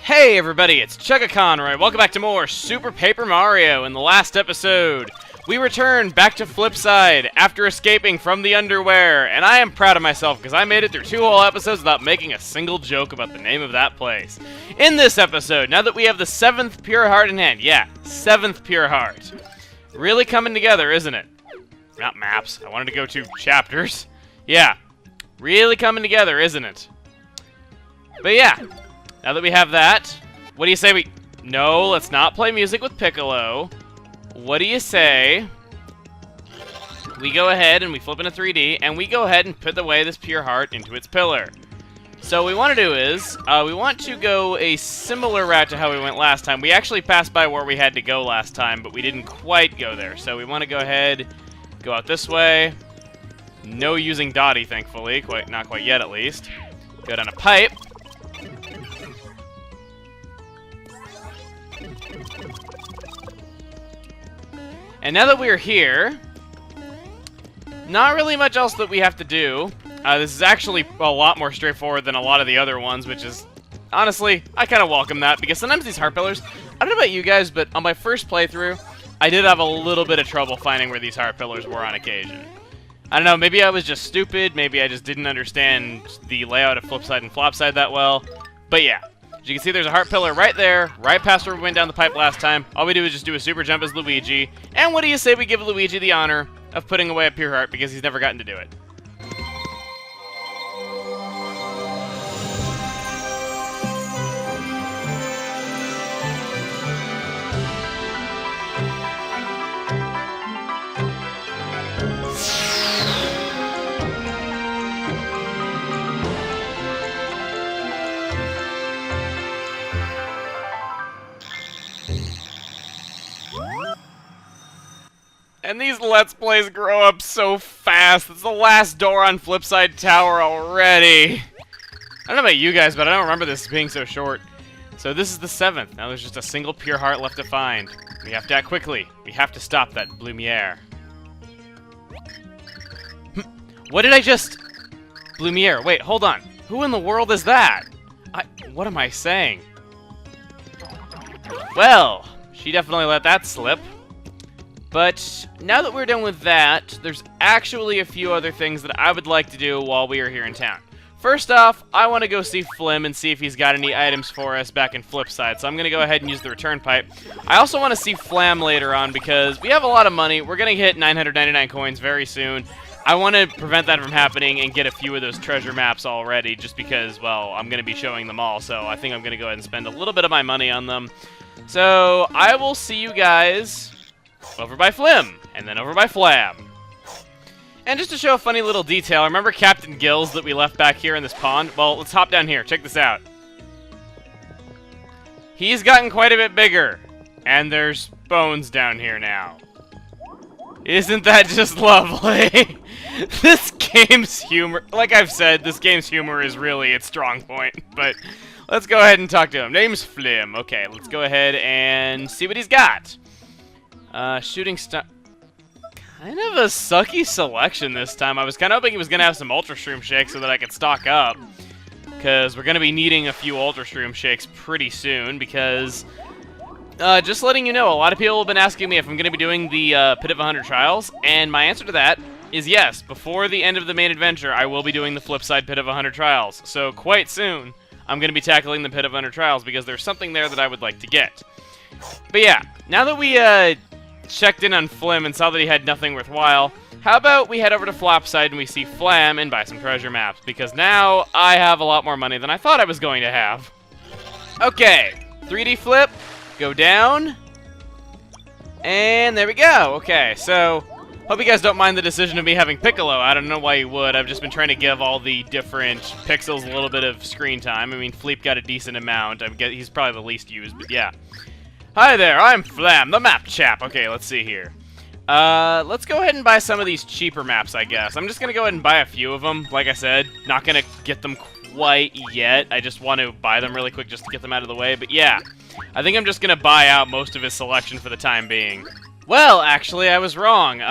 Hey everybody, it's chuggaaconroy. Welcome back to more Super Paper Mario. In the last episode, we returned back to Flipside after escaping from the Underwhere, and I am proud of myself because I made it through 2 whole episodes without making a single joke about the name of that place. In this episode, now that we have the 7th Pure Heart in hand, yeah, 7th Pure Heart. Really coming together, isn't it? Not maps, I wanted to go to chapters. Yeah, really coming together, isn't it? But yeah. Now that we have that, what do you say we... No, let's not play music with Piccolo. What do you say we go ahead and we flip into 3D, and we go ahead and put away this Pure Heart into its pillar. So what we want to do is, we want to go a similar route to how we went last time. We actually passed by where we had to go last time, but we didn't quite go there. So we want to go ahead, go out this way. No using Dottie, thankfully. Not quite yet, at least. Go down a pipe. And now that we're here, not really much else that we have to do. This is actually a lot more straightforward than a lot of the other ones, which is, honestly, I kind of welcome that, because sometimes these heart pillars, I don't know about you guys, but on my first playthrough, I did have a little bit of trouble finding where these heart pillars were on occasion. I don't know, maybe I was just stupid, maybe I just didn't understand the layout of Flipside and Flopside that well, but yeah. As you can see, there's a heart pillar right there, right past where we went down the pipe last time. All we do is just do a super jump as Luigi. And what do you say we give Luigi the honor of putting away a Pure Heart because he's never gotten to do it? And these Let's Plays grow up so fast. It's the last door on Flipside Tower already. I don't know about you guys, but I don't remember this being so short. So this is the 7th. Now there's just a single Pure Heart left to find. We have to act quickly. We have to stop that Blumiere. What did I just... Blumiere, wait, hold on. Who in the world is that? What am I saying? Well, she definitely let that slip. But now that we're done with that, there's actually a few other things that I would like to do while we are here in town. First off, I want to go see Flim and see if he's got any items for us back in Flipside, so I'm going to go ahead and use the return pipe. I also want to see Flam later on because we have a lot of money. We're going to hit 999 coins very soon. I want to prevent that from happening and get a few of those treasure maps already just because, well, I'm going to be showing them all, so I think I'm going to go ahead and spend a little bit of my money on them. So I will see you guys... over by Flim, and then over by Flam. And just to show a funny little detail, remember Captain Gills that we left back here in this pond? Well, let's hop down here. Check this out. He's gotten quite a bit bigger, and there's bones down here now. Isn't that just lovely? This game's humor, like I've said, this game's humor is really its strong point, but let's go ahead and talk to him. Name's Flim. Okay, let's go ahead and see what he's got. Shooting star... Kind of a sucky selection this time. I was kind of hoping he was going to have some Ultra Shroom Shakes so that I could stock up. Because we're going to be needing a few Ultra Shroom Shakes pretty soon, because... just letting you know, a lot of people have been asking me if I'm going to be doing the Pit of 100 Trials, and my answer to that is yes. Before the end of the main adventure, I will be doing the Flipside Pit of 100 Trials. So quite soon, I'm going to be tackling the Pit of 100 Trials, because there's something there that I would like to get. But yeah, now that we, checked in on Flim and saw that he had nothing worthwhile, how about we head over to Flopside and we see Flam and buy some treasure maps, because now I have a lot more money than I thought I was going to have. Okay, 3D flip, go down, and there we go. Okay, so, hope you guys don't mind the decision of me having Piccolo. I don't know why you would. I've just been trying to give all the different pixels a little bit of screen time. I mean, Fleep got a decent amount. He's probably the least used, but yeah. Hi there, I'm Flam, the map chap. Okay, let's see here. Let's go ahead and buy some of these cheaper maps, I guess. I'm just gonna go ahead and buy a few of them. Like I said, not gonna get them quite yet. I just want to buy them really quick just to get them out of the way. But yeah, I think I'm just gonna buy out most of his selection for the time being. Well, actually, I was wrong.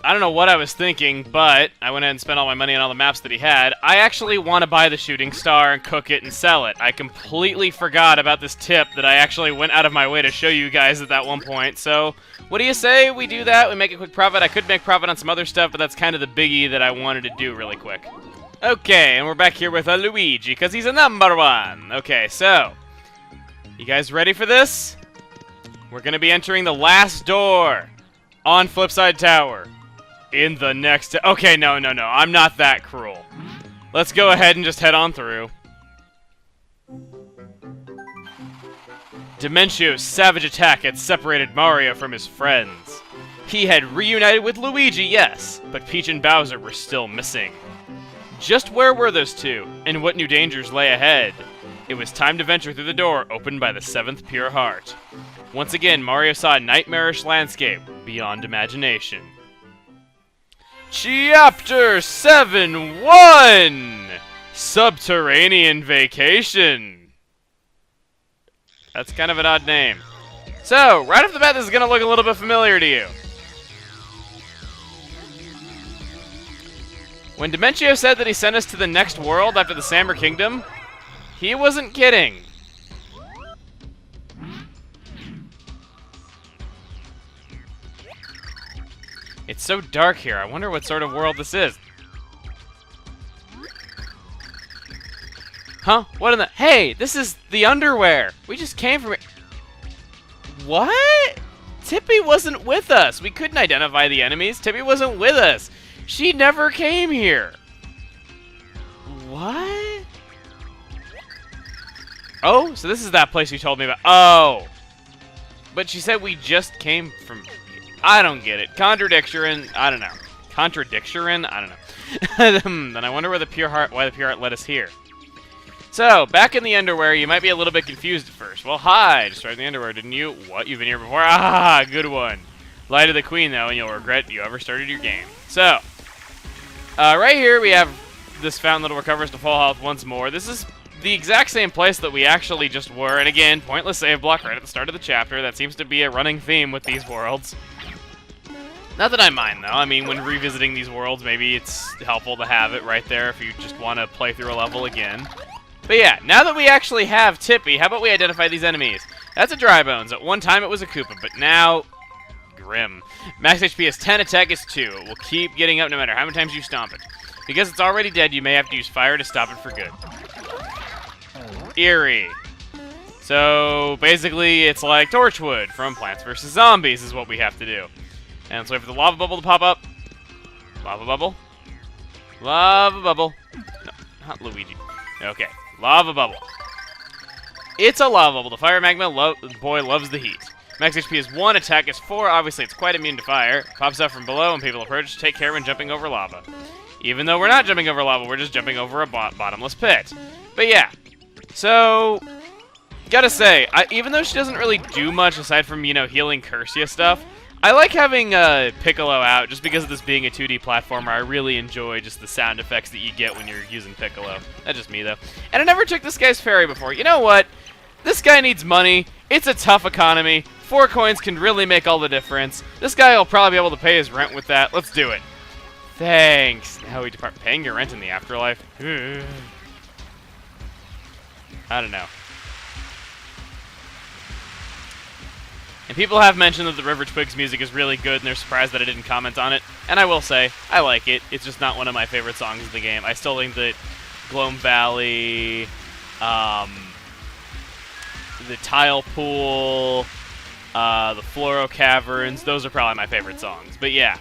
I don't know what I was thinking, but I went ahead and spent all my money on all the maps that he had. I actually want to buy the shooting star and cook it and sell it. I completely forgot about this tip that I actually went out of my way to show you guys at that one point. So, what do you say we do that? We make a quick profit. I could make profit on some other stuff, but that's kind of the biggie that I wanted to do really quick. Okay, and we're back here with Luigi, because he's a #1. Okay, so, you guys ready for this? We're going to be entering the last door on Flipside Tower in the next... Okay, no, I'm not that cruel. Let's go ahead and just head on through. Dimentio's savage attack had separated Mario from his friends. He had reunited with Luigi, yes, but Peach and Bowser were still missing. Just where were those two, and what new dangers lay ahead? It was time to venture through the door opened by the 7th Pure Heart. Once again, Mario saw a nightmarish landscape beyond imagination. Chapter 7-1! Subterranean Vacation. That's kind of an odd name. So, right off the bat, this is going to look a little bit familiar to you. When Dimentio said that he sent us to the next world after the Samber Kingdom, he wasn't kidding. It's so dark here. I wonder what sort of world this is. Huh? What in the... Hey, this is the Underwhere. We just came from it. What? Tippy wasn't with us. We couldn't identify the enemies. Tippy wasn't with us. She never came here. What? Oh, so this is that place you told me about. Oh. But she said we just came from... I don't get it. Contradiction, I don't know. Contradiction? I don't know. Then I wonder where the Pure Heart, why the Pure Heart led us here. So, back in the Underwhere, you might be a little bit confused at first. Well, hi, just started the Underwhere, didn't you? What, you've been here before? Ah, good one. Lie to the Queen, though, and you'll regret you ever started your game. So, right here we have this fountain that'll recover us to full health once more. This is the exact same place that we actually just were, and again, pointless save block right at the start of the chapter. That seems to be a running theme with these worlds. Not that I mind, though. I mean, when revisiting these worlds, maybe it's helpful to have it right there if you just want to play through a level again. But yeah, now that we actually have Tippy, how about we identify these enemies? That's a Dry Bones. At one time it was a Koopa, but now... Grim. Max HP is 10, attack is 2. It will keep getting up no matter how many times you stomp it. Because it's already dead, you may have to use fire to stop it for good. Eerie. So, basically, it's like Torchwood from Plants vs. Zombies is what we have to do. And let's wait for the lava bubble to pop up. Lava bubble. Lava bubble. No, not Luigi. Okay, lava bubble. It's a lava bubble. The fire magma boy loves the heat. Max HP is 1, attack is 4. Obviously, it's quite immune to fire. Pops up from below when people approach. Take care when jumping over lava. Even though we're not jumping over lava, we're just jumping over a bottomless pit. But yeah, so... Gotta say, even though she doesn't really do much aside from, you know, healing Cursia stuff, I like having Piccolo out just because of this being a 2D platformer. I really enjoy just the sound effects that you get when you're using Piccolo. That's just me, though. And I never took this guy's fairy before. You know what? This guy needs money. It's a tough economy. 4 coins can really make all the difference. This guy will probably be able to pay his rent with that. Let's do it. Thanks. Now we depart paying your rent in the afterlife. I don't know. And people have mentioned that the River Twigs music is really good, and they're surprised that I didn't comment on it. And I will say, I like it. It's just not one of my favorite songs of the game. I still think that Gloam Valley, the Tile Pool, the Floro Caverns, those are probably my favorite songs. But yeah,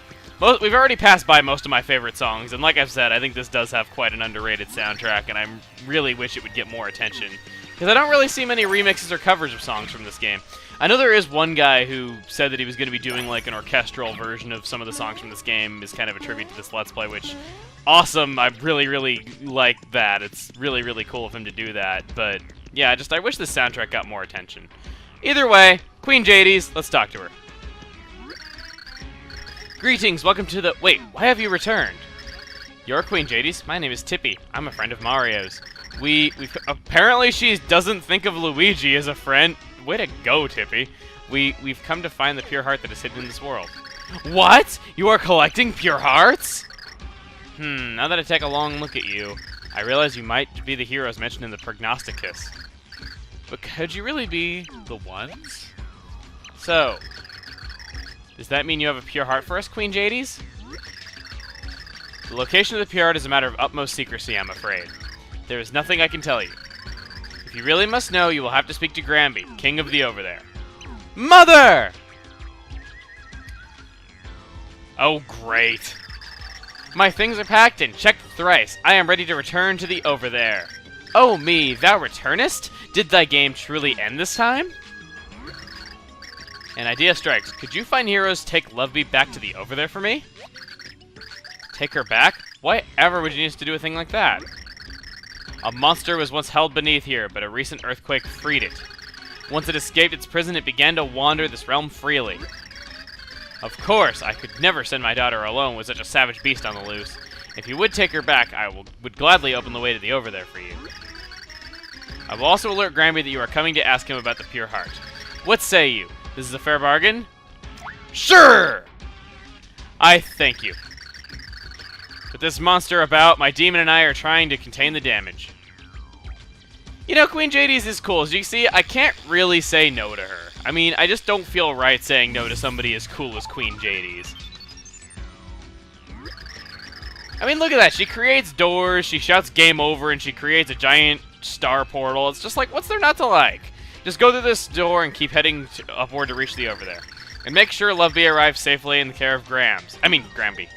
we've already passed by most of my favorite songs, and like I've said, I think this does have quite an underrated soundtrack, and I really wish it would get more attention. Because I don't really see many remixes or covers of songs from this game. I know there is one guy who said that he was going to be doing like an orchestral version of some of the songs from this game as kind of a tribute to this Let's Play, which, awesome, I really, really like that. It's really, really cool of him to do that, but yeah, I wish this soundtrack got more attention. Either way, Queen Jadis, let's talk to her. Greetings, welcome to the... Wait, why have you returned? You're Queen Jadis? My name is Tippy. I'm a friend of Mario's. Apparently she doesn't think of Luigi as a friend. Way to go, Tippy. We've come to find the pure heart that is hidden in this world. What? You are collecting pure hearts? Now that I take a long look at you, I realize you might be the heroes mentioned in the Prognosticus. But could you really be the ones? So, does that mean you have a pure heart for us, Queen Jades? The location of the pure heart is a matter of utmost secrecy, I'm afraid. There is nothing I can tell you. If you really must know, you will have to speak to Granby, King of the Over There. Mother! Oh, great. My things are packed and checked thrice. I am ready to return to the Over There. Oh me, thou returnest? Did thy game truly end this time? An idea strikes. Could you find heroes to take Loveby back to the Over There for me? Take her back? Why ever would you need us to do a thing like that? A monster was once held beneath here, but a recent earthquake freed it. Once it escaped its prison, it began to wander this realm freely. Of course, I could never send my daughter alone with such a savage beast on the loose. If you would take her back, I would gladly open the way to the Over There for you. I will also alert Granby that you are coming to ask him about the pure heart. What say you? This is a fair bargain? Sure! I thank you. With this monster about, my demon and I are trying to contain the damage. You know, Queen Jades is cool. As you can see, I can't really say no to her. I mean, I just don't feel right saying no to somebody as cool as Queen Jades. I mean, look at that. She creates doors, she shouts game over, and she creates a giant star portal. It's just like, what's there not to like? Just go through this door and keep heading upward to reach the Over There. And make sure Loveby arrives safely in the care of Granby.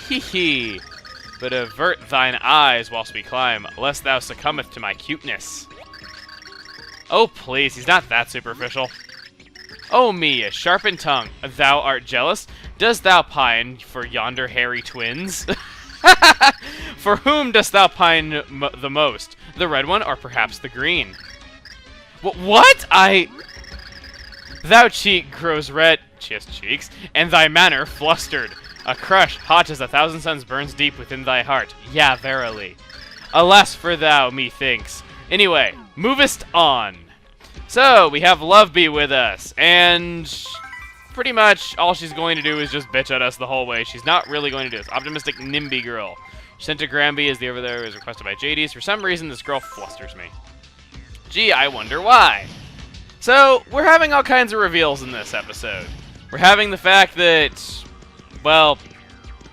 Hee hee. But avert thine eyes whilst we climb, lest thou succumbeth to my cuteness. Oh please, he's not that superficial. Oh me, a sharpened tongue, thou art jealous? Dost thou pine for yonder hairy twins? For whom dost thou pine the most? The red one, or perhaps the green? What? Thou cheek grows red, she has cheeks, and thy manner flustered. A crush hot as 1,000 suns burns deep within thy heart. Yeah, verily. Alas for thou, methinks. Anyway, movest on. So, we have Loveby with us, and pretty much all she's going to do is just bitch at us the whole way. She's not really going to do this. Optimistic NIMBY girl. Sent to Granby as the Over There is requested by Jades. For some reason, this girl flusters me. Gee, I wonder why. So, we're having all kinds of reveals in this episode. We're having the fact that, well,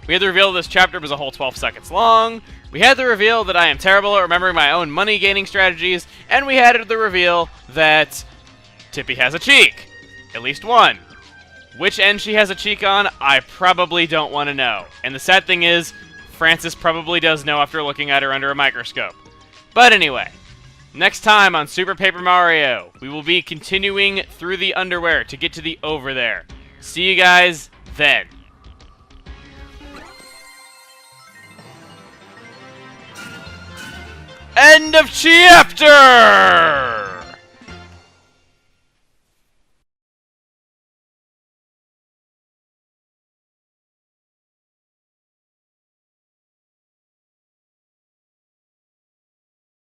we had the reveal this chapter was a whole 12 seconds long. We had the reveal that I am terrible at remembering my own money-gaining strategies. And we had the reveal that Tippy has a cheek. At least one. Which end she has a cheek on, I probably don't want to know. And the sad thing is, Francis probably does know after looking at her under a microscope. But anyway, next time on Super Paper Mario, we will be continuing through the Underwhere to get to the Over There. See you guys then. End of chapter!